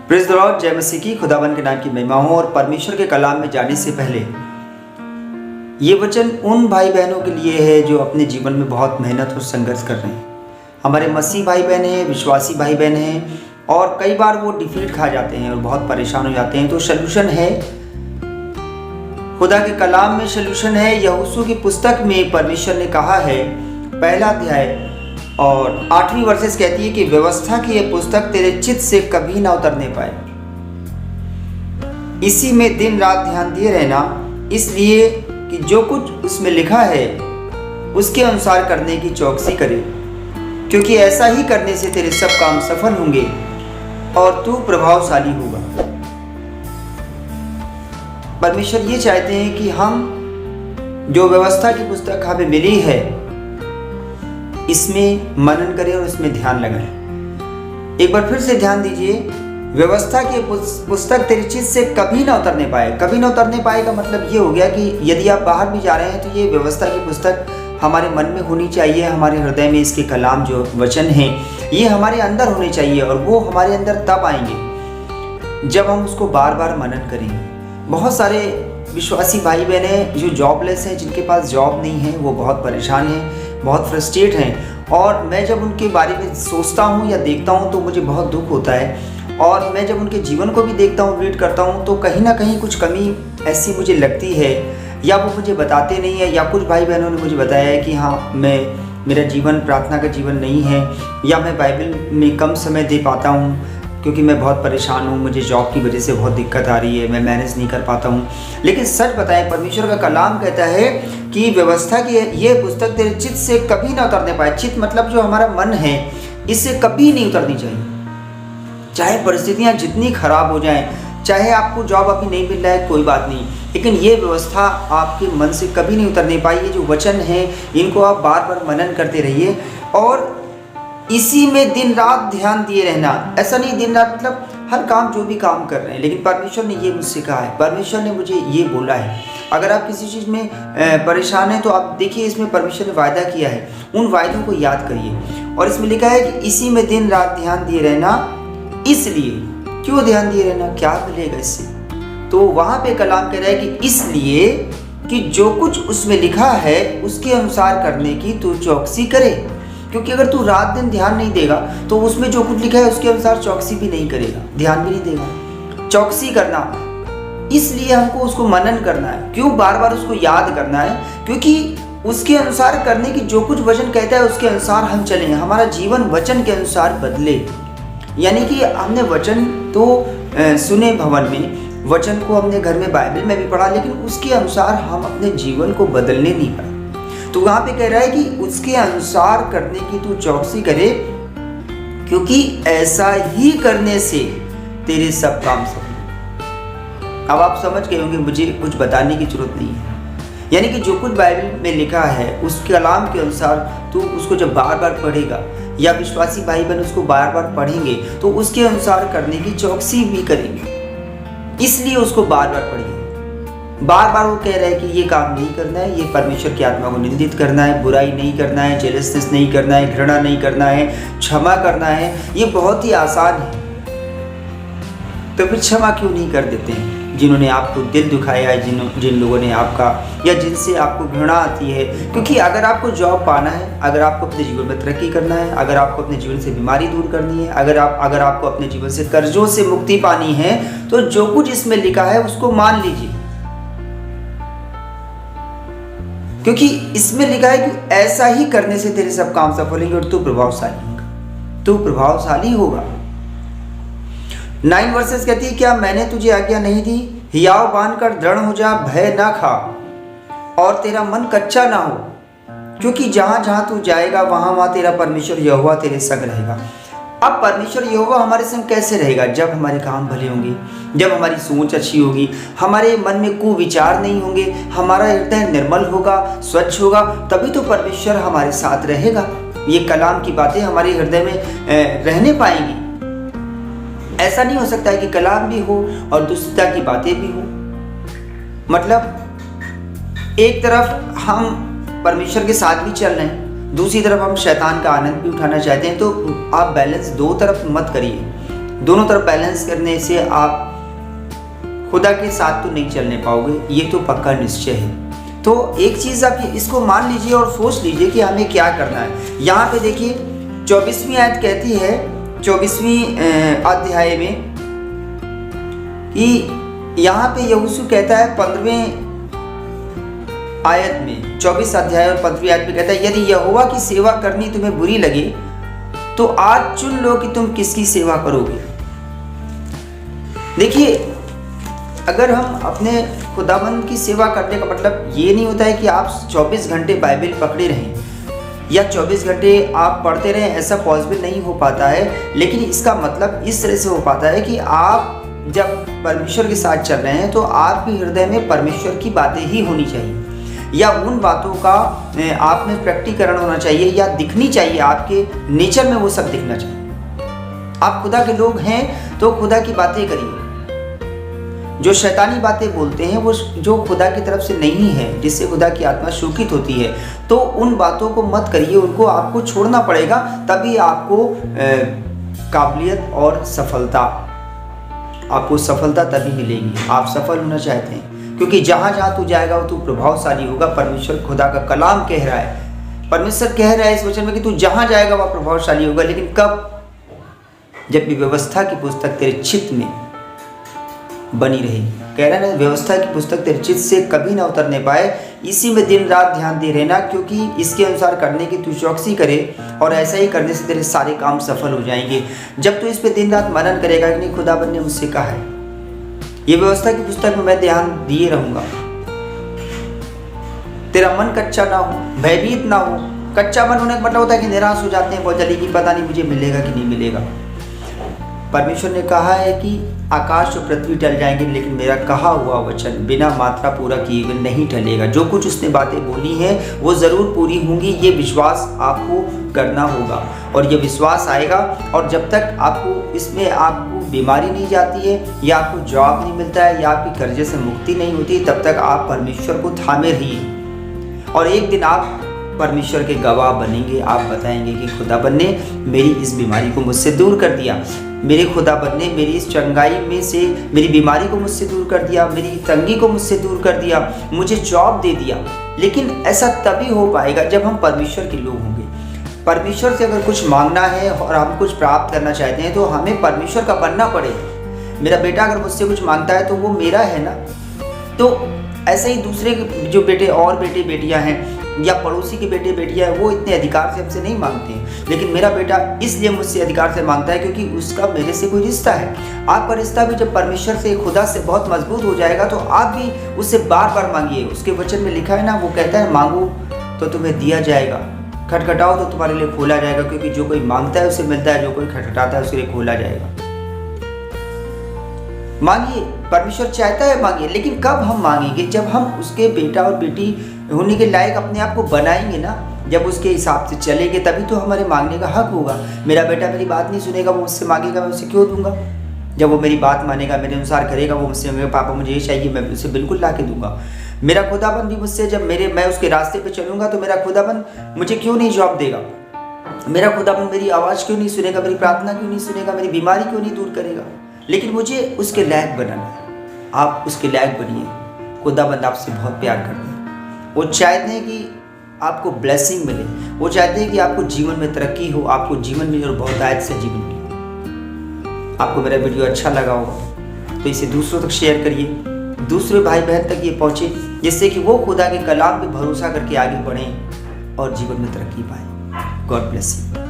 Praise the Lord, जय मसीह की। खुदावन के नाम की महिमा हो। और परमेश्वर के कलाम में जाने से पहले ये वचन उन भाई बहनों के लिए है जो अपने जीवन में बहुत मेहनत और संघर्ष कर रहे हैं। हमारे मसीह भाई बहन हैं, विश्वासी भाई बहन हैं, और कई बार वो डिफीट खा जाते हैं और बहुत परेशान हो जाते हैं। तो सल्यूशन है, खुदा के कलाम में सल्यूशन है। यहोशू की पुस्तक में परमेश्वर ने कहा है, पहला अध्याय और 8वीं वर्सेस कहती है कि व्यवस्था की यह पुस्तक तेरे चित्त से कभी ना उतरने पाए, इसी में दिन रात ध्यान दिए रहना, इसलिए कि जो कुछ उसमें लिखा है उसके अनुसार करने की चौकसी करे, क्योंकि ऐसा ही करने से तेरे सब काम सफल होंगे और तू प्रभावशाली होगा। परमेश्वर ये चाहते हैं कि हम जो व्यवस्था की पुस्तक हमें मिली है इसमें मनन करें और इसमें ध्यान लगाएं। एक बार फिर से ध्यान दीजिए, व्यवस्था की पुस्तक तेरे चित्त से कभी ना उतरने पाए। कभी ना उतरने पाए का मतलब ये हो गया कि यदि आप बाहर भी जा रहे हैं तो ये व्यवस्था की पुस्तक हमारे मन में होनी चाहिए, हमारे हृदय में इसके कलाम जो वचन हैं ये हमारे अंदर होने चाहिए, और वो हमारे अंदर तब आएंगे जब हम उसको बार बार मनन करेंगे। बहुत सारे विश्वासी भाई बहन हैं जो जॉबलेस हैं, जिनके पास जॉब नहीं है, वो बहुत परेशान हैं, बहुत फ्रस्ट्रेट हैं, और मैं जब उनके बारे में सोचता हूँ या देखता हूँ तो मुझे बहुत दुख होता है। और मैं जब उनके जीवन को भी देखता हूँ, रीड करता हूँ, तो कहीं ना कहीं कुछ कमी ऐसी मुझे लगती है, या वो मुझे बताते नहीं है, या कुछ भाई बहनों ने मुझे बताया है कि हाँ मेरा जीवन प्रार्थना का जीवन नहीं है, या मैं बाइबल में कम समय दे पाता हूँ क्योंकि मैं बहुत परेशान हूँ, मुझे जॉब की वजह से बहुत दिक्कत आ रही है, मैं मैनेज नहीं कर पाता हूँ। लेकिन सच बताएं, परमेश्वर का कलाम कहता है कि व्यवस्था की ये पुस्तक तेरे चित्त से कभी ना उतरने पाए। चित्त मतलब जो हमारा मन है, इससे कभी नहीं उतरनी चाहिए। चाहे परिस्थितियाँ जितनी खराब हो जाएं, चाहे आपको जॉब अभी नहीं मिल रहा है, कोई बात नहीं, लेकिन ये व्यवस्था आपके मन से कभी नहीं उतरने पाई। ये जो वचन है इनको आप बार बार मनन करते रहिए, और इसी में दिन रात ध्यान दिए रहना। ऐसा नहीं दिन रात मतलब हर काम जो भी काम कर रहे हैं, लेकिन परमेश्वर ने ये मुझसे कहा है, परमेश्वर ने मुझे ये बोला है। अगर आप किसी चीज़ में परेशान हैं तो आप देखिए, इसमें परमेश्वर ने वायदा किया है, उन वायदों को याद करिए। और इसमें लिखा है कि इसी में दिन रात ध्यान दिए रहना, इसलिए। क्यों ध्यान दिए रहना, क्या मिलेगा इससे? तो वहाँ पे कलाम कह रहा है कि इसलिए कि जो कुछ उसमें लिखा है उसके अनुसार करने की तू चौकसी करे। क्योंकि अगर तू रात दिन ध्यान नहीं देगा तो उसमें जो कुछ लिखा है उसके अनुसार चौकसी भी नहीं करेगा, ध्यान भी नहीं देगा। चौकसी करना, इसलिए हमको उसको मनन करना है। क्यों बार बार उसको याद करना है? क्योंकि उसके अनुसार करने की जो कुछ वचन कहता है उसके अनुसार हम चलें, हमारा जीवन वचन के अनुसार बदले। यानी कि हमने वचन तो सुने भवन में, वचन को हमने घर में बाइबल में भी पढ़ा, लेकिन उसके अनुसार हम अपने जीवन को बदलने नहीं पाए। तो वहाँ पे कह रहा है कि उसके अनुसार करने की तू चौकसी करे, क्योंकि ऐसा ही करने से तेरे सब काम सफल। अब आप समझ गए होंगे, मुझे कुछ बताने की जरूरत नहीं है। यानी कि जो कुछ बाइबल में लिखा है उस कलाम के अनुसार तू उसको जब बार बार पढ़ेगा, या विश्वासी भाई बहन उसको बार बार पढ़ेंगे, तो उसके अनुसार करने की चौकसी भी करेंगे। इसलिए उसको बार बार पढ़िए। बार बार वो कह रहा है कि ये काम नहीं करना है, ये परमेश्वर की आत्मा को निंदित करना है, बुराई नहीं करना है, जेलसनेस नहीं करना है, घृणा नहीं करना है, क्षमा करना है। ये बहुत ही आसान है, तो फिर क्षमा क्यों नहीं कर देते हैं? जिन्होंने आपको दिल दुखाया है, जिन लोगों ने आपका, या जिनसे आपको घृणा आती है। क्योंकि अगर आपको जॉब पाना है, अगर आपको अपने जीवन में तरक्की करना है, अगर आपको अपने जीवन से बीमारी दूर करनी है, अगर आपको अपने जीवन से कर्जों से मुक्ति पानी है, तो जो कुछ इसमें लिखा है उसको मान लीजिए। क्योंकि इसमें लिखा है कि ऐसा ही करने से तेरे सब काम सफल होंगे और तू प्रभावशाली होगा। तू प्रभावशाली होगा। 9 वर्सेस कहती है, क्या मैंने तुझे आज्ञा नहीं दी? हियाव बांधकर दृढ़ हो जा, भय ना खा और तेरा मन कच्चा ना हो, क्योंकि जहां जहां तू जाएगा वहां तेरा परमेश्वर यहोवा तेरे संग रहेगा। अब परमेश्वर यहोवा हमारे संग कैसे रहेगा? जब हमारे काम भले होंगे, जब हमारी सोच अच्छी होगी, हमारे मन में कुविचार नहीं होंगे, हमारा हृदय निर्मल होगा, स्वच्छ होगा, तभी तो परमेश्वर हमारे साथ रहेगा। ये कलाम की बातें हमारे हृदय में रहने पाएंगी। ऐसा नहीं हो सकता है कि कलाम भी हो और दुष्टता की बातें भी हो। मतलब एक तरफ हम परमेश्वर के साथ भी चल रहे हैं, दूसरी तरफ हम शैतान का आनंद भी उठाना चाहते हैं। तो आप बैलेंस दो तरफ मत करिए। दोनों तरफ बैलेंस करने से आप खुदा के साथ तो नहीं चलने पाओगे, ये तो पक्का निश्चय है। तो एक चीज़ आप इसको मान लीजिए और सोच लीजिए कि हमें क्या करना है। यहाँ पे देखिए 24वीं आयत कहती है, 24वीं अध्याय में, कि यहाँ पे यहोशू कहता है 15वें आयत में, 24 अध्याय और 15वीं आयत में कहता है, यदि यहोवा की सेवा करनी तुम्हें बुरी लगे तो आज चुन लो कि तुम किसकी सेवा करोगे। देखिए, अगर हम अपने खुदाबंद की सेवा करने का मतलब ये नहीं होता है कि आप 24 घंटे बाइबल पकड़े रहें या 24 घंटे आप पढ़ते रहें, ऐसा पॉसिबल नहीं हो पाता है। लेकिन इसका मतलब इस तरह से हो पाता है कि आप जब परमेश्वर के साथ चल रहे हैं तो आपके हृदय में परमेश्वर की बातें ही होनी चाहिए, या उन बातों का आप में प्रैक्टिकरण होना चाहिए या दिखनी चाहिए, आपके नेचर में वो सब दिखना चाहिए। आप खुदा के लोग हैं तो खुदा की बातें करिए। जो शैतानी बातें बोलते हैं वो जो खुदा की तरफ से नहीं है, जिससे खुदा की आत्मा शोकित होती है, तो उन बातों को मत करिए, उनको आपको छोड़ना पड़ेगा। तभी आपको काबिलियत और सफलता, आपको सफलता तभी मिलेगी। आप सफल होना चाहते हैं, क्योंकि जहाँ जहाँ तू जाएगा वो तू प्रभावशाली होगा। परमेश्वर खुदा का कलाम कह रहा है, परमेश्वर कह रहा है इस वचन में कि तू जहाँ जाएगा वह प्रभावशाली होगा। लेकिन कब? जब भी व्यवस्था की पुस्तक तेरे चित्त में बनी रहेगी। कह रहा है ना, व्यवस्था की पुस्तक तेरे चित्त से कभी ना उतरने पाए, इसी में दिन रात ध्यान दे रहना, क्योंकि इसके अनुसार करने की तू चौकसी करे, और ऐसा ही करने से तेरे सारे काम सफल हो जाएंगे। जब तू इस पे दिन रात मनन करेगा कि नहीं, खुदाबंद ने मुझसे कहा है, ये व्यवस्था की पुस्तक में मैं ध्यान दिए रहूंगा, तेरा मन कच्चा ना हो, भयभीत ना हो। कच्चा मन होने का मतलब होता है कि निराश हो जाते हैं बहुत जल्दी कि पता नहीं मुझे मिलेगा कि नहीं मिलेगा। परमेश्वर ने कहा है कि आकाश और पृथ्वी टल जाएंगे, लेकिन मेरा कहा हुआ वचन बिना मात्रा पूरा किए हुए नहीं टलेगा। जो कुछ उसने बातें बोली हैं वो ज़रूर पूरी होंगी। ये विश्वास आपको करना होगा, और ये विश्वास आएगा। और जब तक आपको इसमें आपको बीमारी नहीं जाती है, या आपको जॉब नहीं मिलता है, या आपकी कर्जे से मुक्ति नहीं होती, तब तक आप परमेश्वर को थामे रहिए। और एक दिन आप परमेश्वर के गवाह बनेंगे। आप बताएंगे कि खुदाबंद ने मेरी इस बीमारी को मुझसे दूर कर दिया, मेरे खुदाबंद ने मेरी इस चंगाई में से मेरी बीमारी को मुझसे दूर कर दिया, मेरी तंगी को मुझसे दूर कर दिया, मुझे जॉब दे दिया। लेकिन ऐसा तभी हो पाएगा जब हम परमेश्वर के लोग होंगे। परमेश्वर से अगर कुछ मांगना है और हम कुछ प्राप्त करना चाहते हैं तो हमें परमेश्वर का बनना पड़ेगा। मेरा बेटा अगर मुझसे कुछ मांगता है तो वो मेरा है ना। तो ऐसे ही दूसरे जो बेटे और बेटे बेटियां हैं या पड़ोसी के बेटे बेटियां हैं, वो इतने अधिकार से हमसे नहीं मांगते हैं, लेकिन मेरा बेटा इसलिए मुझसे अधिकार से मांगता है क्योंकि उसका मेरे से कोई रिश्ता है। आपका रिश्ता भी जब परमेश्वर से, खुदा से बहुत मजबूत हो जाएगा तो आप भी उससे बार बार मांगिए। उसके वचन में लिखा है ना, वो कहता है मांगो तो तुम्हें दिया जाएगा, खटखटाओ तो तुम्हारे लिए खोला जाएगा, क्योंकि जो कोई मांगता है उसे मिलता है, जो कोई खटखटाता है उसके लिए खोला जाएगा। मांगिए, परमेश्वर चाहता है मांगिए, लेकिन कब हम मांगेंगे? जब हम उसके बेटा और बेटी होने के लायक अपने आप को बनाएंगे ना, जब उसके हिसाब से चलेंगे, तभी तो हमारे मांगने का हक होगा। मेरा बेटा मेरी बात नहीं सुनेगा, वो मुझसे मांगेगा, मैं उसे क्यों दूंगा? जब वो मेरी बात मानेगा, मेरे अनुसार करेगा, वो मुझसे मेरे पापा मुझे ये चाहिए, मैं उसे बिल्कुल ला के दूंगा। मेरा खुदाबंद भी मुझसे, जब मैं उसके रास्ते पे चलूंगा तो मेरा खुदाबंद मुझे क्यों नहीं जवाब देगा? मेरा खुदाबंद मेरी आवाज़ क्यों नहीं सुनेगा, मेरी प्रार्थना क्यों नहीं सुनेगा, मेरी बीमारी क्यों नहीं दूर करेगा? लेकिन मुझे उसके लायक बनाना है। आप उसके लायक बनिए। खुदाबंद आपसे बहुत प्यार करते हैं। वो चाहते हैं कि आपको ब्लेसिंग मिले, वो चाहते हैं कि आपको जीवन में तरक्की हो, आपको जीवन में और बहुतायत से जीवन मिले। आपको मेरा वीडियो अच्छा लगा होगा तो इसे दूसरों तक शेयर करिए, दूसरे भाई बहन तक ये पहुँचे, जिससे कि वो खुदा के कलाम पे भरोसा करके आगे बढ़ें और जीवन में तरक्की पाएं। God bless you.